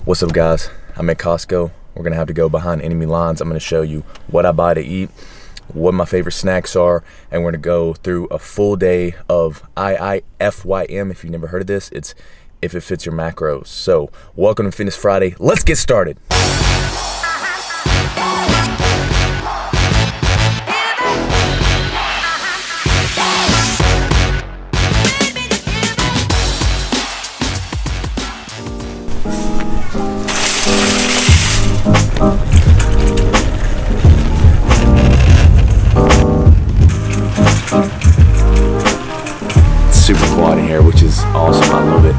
What's up, guys? I'm at Costco. We're gonna have to go behind enemy lines. I'm gonna show you what I buy to eat, what my favorite snacks are, and we're gonna go through a full day of IIFYM. If you've never heard of this, it's if it fits your macros. So welcome to Fitness Friday. Let's get started. Super quiet in here, which is awesome. I love it.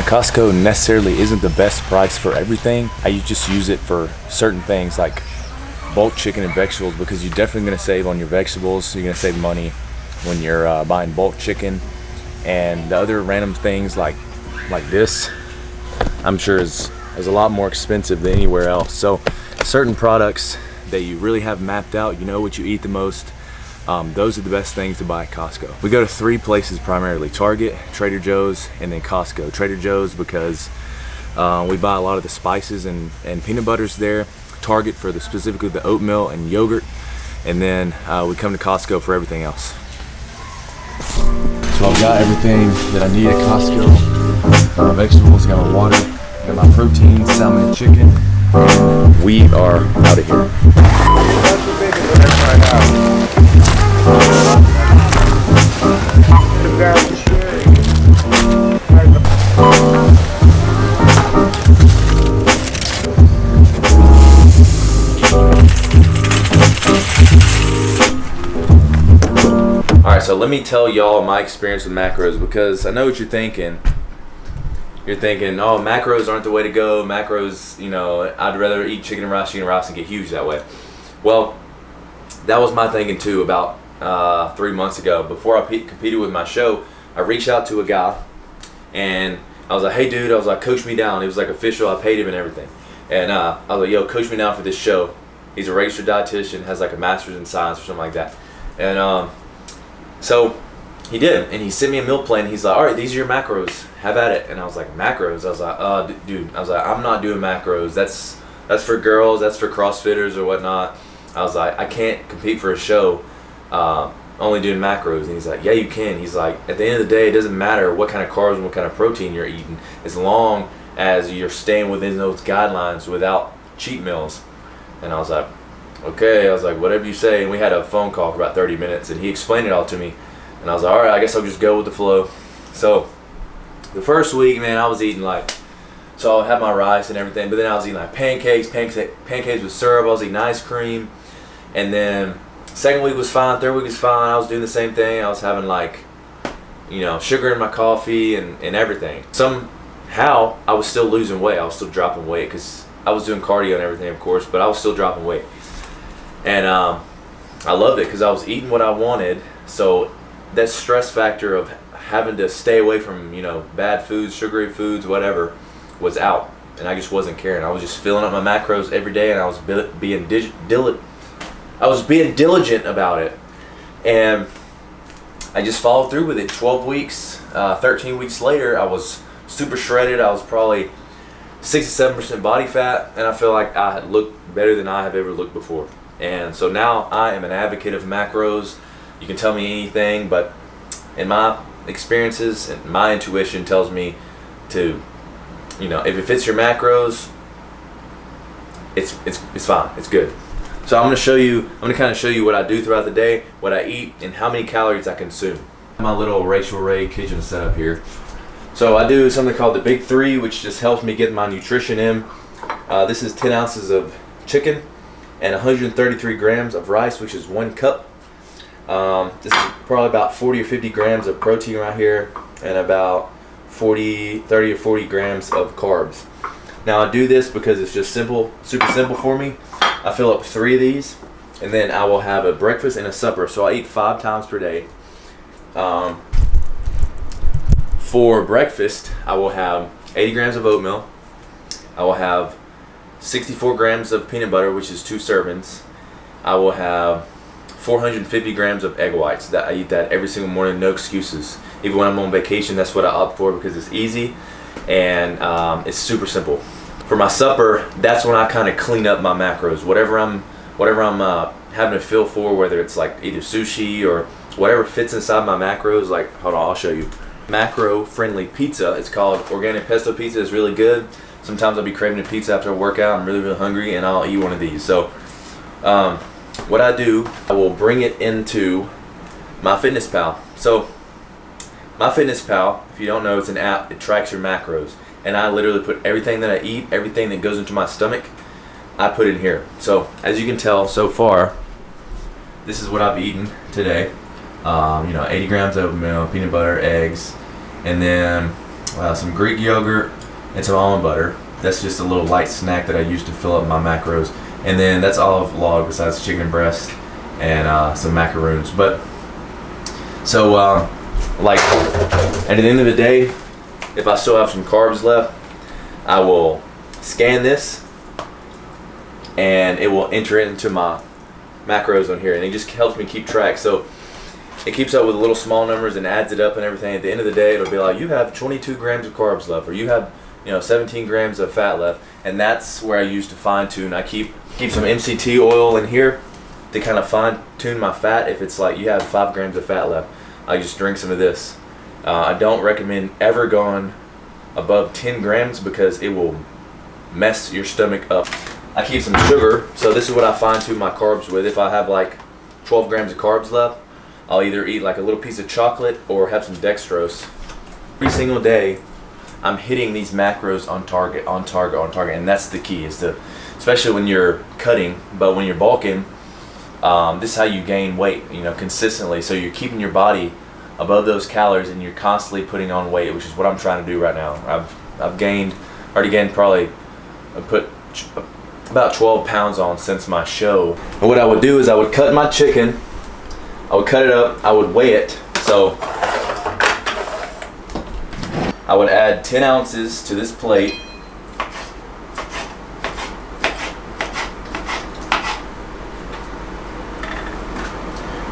Costco necessarily isn't the best price for everything. I just use it for certain things like bulk chicken and vegetables, because you're definitely going to save on your vegetables. You're going to save money when you're buying bulk chicken, and the other random things like this, I'm sure is a lot more expensive than anywhere else. So certain products that you really have mapped out, you know what you eat the most, those are the best things to buy at Costco. We go to three places primarily: Target, Trader Joe's, and then Costco. Trader Joe's because we buy a lot of the spices and peanut butters there. Target for specifically the oatmeal and yogurt, and then we come to Costco for everything else. So I've got everything that I need at Costco. Got my vegetables, got my water, got my protein, salmon and chicken. And we are out of here. Alright, so let me tell y'all my experience with macros, because I know what you're thinking. You're thinking, oh, macros aren't the way to go. Macros, you know, I'd rather eat chicken and rice, and get huge that way. Well, that was my thinking too about 3 months ago. Before I competed with my show, I reached out to a guy and I was like, hey dude, I was like, coach me down. It was like official, I paid him and everything. And I was like, yo, coach me down for this show. He's a registered dietitian, has like a master's in science or something like that. And so he did, and he sent me a meal plan. He's like, all right, these are your macros, have at it. And I was like, macros? I was like, dude, I was like, I'm not doing macros. That's for girls, that's for CrossFitters or whatnot. I was like, I can't compete for a show only doing macros. And he's like, yeah, you can. He's like, at the end of the day, it doesn't matter what kind of carbs and what kind of protein you're eating, as long as you're staying within those guidelines without cheat meals. And I was like, okay. I was like, whatever you say. And we had a phone call for about 30 minutes, and he explained it all to me. And I was like, all right, I guess I'll just go with the flow. So the first week, man, I was eating so I had my rice and everything, but then I was eating like pancakes with syrup. I was eating ice cream. And then second week was fine, third week was fine. I was doing the same thing. I was having sugar in my coffee and everything. Somehow I was still losing weight. I was still dropping weight because I was doing cardio and everything, of course, but I was still dropping weight. And I loved it because I was eating what I wanted. So that stress factor of having to stay away from, bad foods, sugary foods, whatever, was out. and I just wasn't caring. I was just filling up my macros every day, and I was being diligent about it, and I just followed through with it. 12 weeks, 13 weeks later, I was super shredded. I was probably 67% body fat, and I feel like I had looked better than I have ever looked before. And so now I am an advocate of macros. You can tell me anything, but in my experiences and my intuition tells me to, if it fits your macros, it's fine, it's good. So I'm gonna kind of show you what I do throughout the day, what I eat, and how many calories I consume. My little Rachel Ray kitchen setup here. So I do something called the Big Three, which just helps me get my nutrition in. This is 10 ounces of chicken and 133 grams of rice, which is 1 cup. This is probably about 40 or 50 grams of protein right here, and about 30 or 40 grams of carbs. Now I do this because it's just simple, super simple for me. I fill up 3 of these, and then I will have a breakfast and a supper. So I eat 5 times per day. For breakfast, I will have 80 grams of oatmeal. I will have 64 grams of peanut butter, which is 2 servings. I will have 450 grams of egg whites. I eat that every single morning, no excuses. Even when I'm on vacation, that's what I opt for because it's easy and it's super simple. For my supper, that's when I kind of clean up my macros. Whatever I'm having a feel for, whether it's like either sushi or whatever fits inside my macros. Like, hold on, I'll show you. Macro-friendly pizza. It's called organic pesto pizza. It's really good. Sometimes I'll be craving a pizza after a workout. I'm really, really hungry, and I'll eat one of these. So, what I do, I will bring it into MyFitnessPal. So, MyFitnessPal, if you don't know, it's an app. It tracks your macros, and I literally put everything that I eat, everything that goes into my stomach, I put in here. So, as you can tell so far, this is what I've eaten today. 80 grams of oatmeal, peanut butter, eggs, and then some Greek yogurt and some almond butter. That's just a little light snack that I use to fill up my macros. And then that's all I've logged besides chicken breast and some macaroons. But so like at the end of the day, if I still have some carbs left, I will scan this and it will enter it into my macros on here, and it just helps me keep track. So it keeps up with the little small numbers and adds it up and everything. At the end of the day, it'll be like, you have 22 grams of carbs left, or you have 17 grams of fat left. And that's where I use to fine tune. I keep some MCT oil in here to kind of fine tune my fat. If it's like you have 5 grams of fat left, I just drink some of this. I don't recommend ever going above 10 grams because it will mess your stomach up. I keep some sugar, so this is what I fine tune my carbs with. If I have like 12 grams of carbs left, I'll either eat like a little piece of chocolate or have some dextrose. Every single day, I'm hitting these macros on target, and that's the key. Is to, especially when you're cutting, but when you're bulking, this is how you gain weight, consistently. So you're keeping your body above those calories, and you're constantly putting on weight, which is what I'm trying to do right now. I've already gained probably, I put about 12 pounds on since my show. And what I would do is I would cut my chicken. I would cut it up, I would weigh it. So I would add 10 ounces to this plate.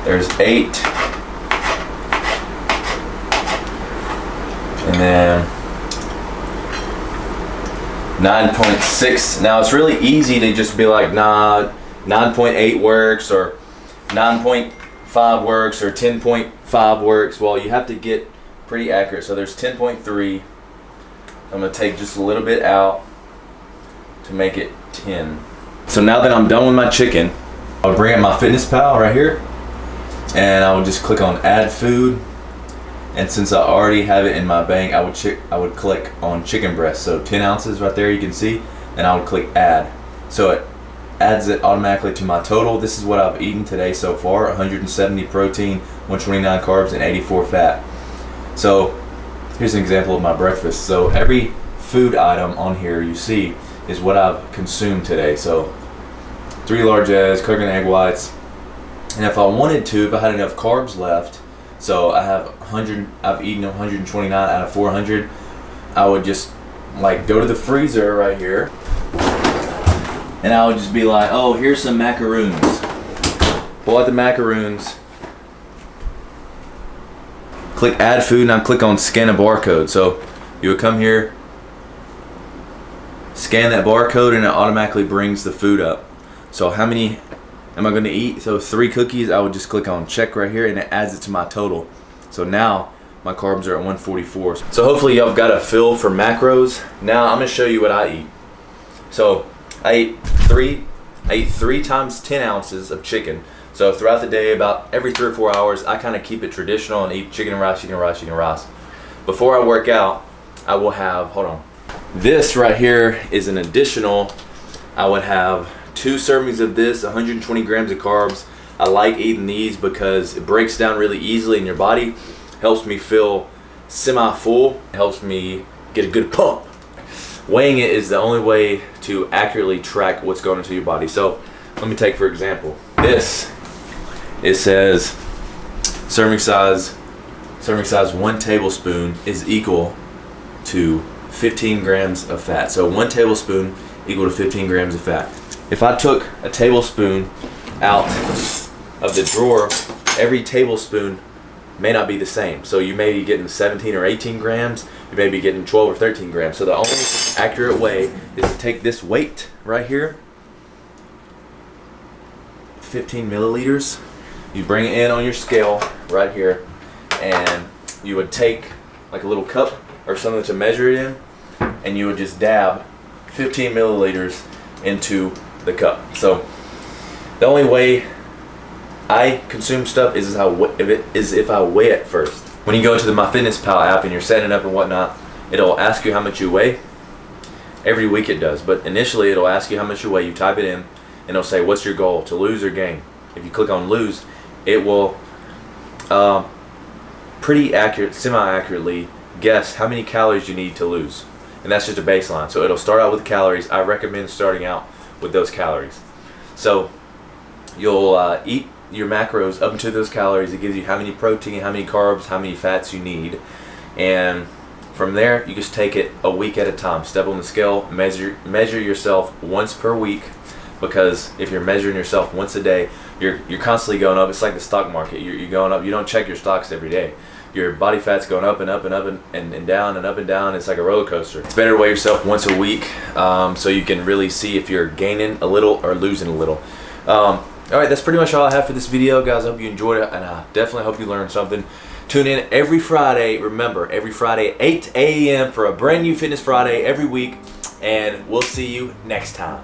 There's 8. And then 9.6. Now it's really easy to just be like, nah, 9.8 works, or 9.5 works, or 10.5 works. Well, you have to get pretty accurate. So there's 10.3. I'm going to take just a little bit out to make it 10. So now that I'm done with my chicken, I'll bring up my MyFitnessPal right here, and I would just click on add food. And since I already have it in my bank, I would click on chicken breast. So 10 ounces right there, you can see, and I would click add. So it adds it automatically to my total. This is what I've eaten today so far: 170 protein, 129 carbs, and 84 fat. So here's an example of my breakfast. So every food item on here you see is what I've consumed today. So 3 large eggs, cooking egg whites, and if I wanted to, if I had enough carbs left, so I've eaten 129 out of 400, I would just like go to the freezer right here, and I would just be like, oh, here's some macaroons. Pull out the macaroons, click add food, and I click on scan a barcode. So you would come here, scan that barcode, and it automatically brings the food up. So how many am I going to eat? So 3 cookies, I would just click on check right here, and it adds it to my total. So now my carbs are at 144. So hopefully y'all got a feel for macros. Now I'm going to show you what I eat. So I eat 3 times 10 ounces of chicken. So throughout the day, about every 3 or 4 hours, I kind of keep it traditional and eat chicken and rice, chicken and rice, chicken and rice. Before I work out, I will have, hold on. This right here is an additional, I would have 2 servings of this, 120 grams of carbs. I like eating these because it breaks down really easily in your body, helps me feel semi-full, helps me get a good pump. Weighing it is the only way to accurately track what's going into your body. So let me take for example, this, it says serving size 1 tablespoon is equal to 15 grams of fat. So 1 tablespoon equal to 15 grams of fat. If I took a tablespoon out of the drawer, every tablespoon may not be the same. So you may be getting 17 or 18 grams, you may be getting 12 or 13 grams. So the only accurate way is to take this weight right here, 15 milliliters, you bring it in on your scale right here, and you would take like a little cup or something to measure it in, and you would just dab 15 milliliters into the cup. So the only way I consume stuff is if I weigh it first. When you go to the MyFitnessPal app and you're setting it up and whatnot, it'll ask you how much you weigh. Every week it does, but initially it'll ask you how much you weigh. You type it in, and it'll say, what's your goal, to lose or gain? If you click on lose, it will pretty accurate, semi-accurately guess how many calories you need to lose. And that's just a baseline. So it'll start out with calories. I recommend starting out with those calories. So you'll eat your macros up into those calories. It gives you how many protein, how many carbs, how many fats you need. And from there, you just take it a week at a time. Step on the scale, measure yourself once per week, because if you're measuring yourself once a day, you're constantly going up. It's like the stock market. You're going up. You don't check your stocks every day. Your body fat's going up and up and up and down and up and down. It's like a roller coaster. It's better to weigh yourself once a week, so you can really see if you're gaining a little or losing a little. Alright, that's pretty much all I have for this video, guys. I hope you enjoyed it, and I definitely hope you learned something. Tune in every Friday. Remember, every Friday, 8 a.m. for a brand new Fitness Friday every week, and we'll see you next time.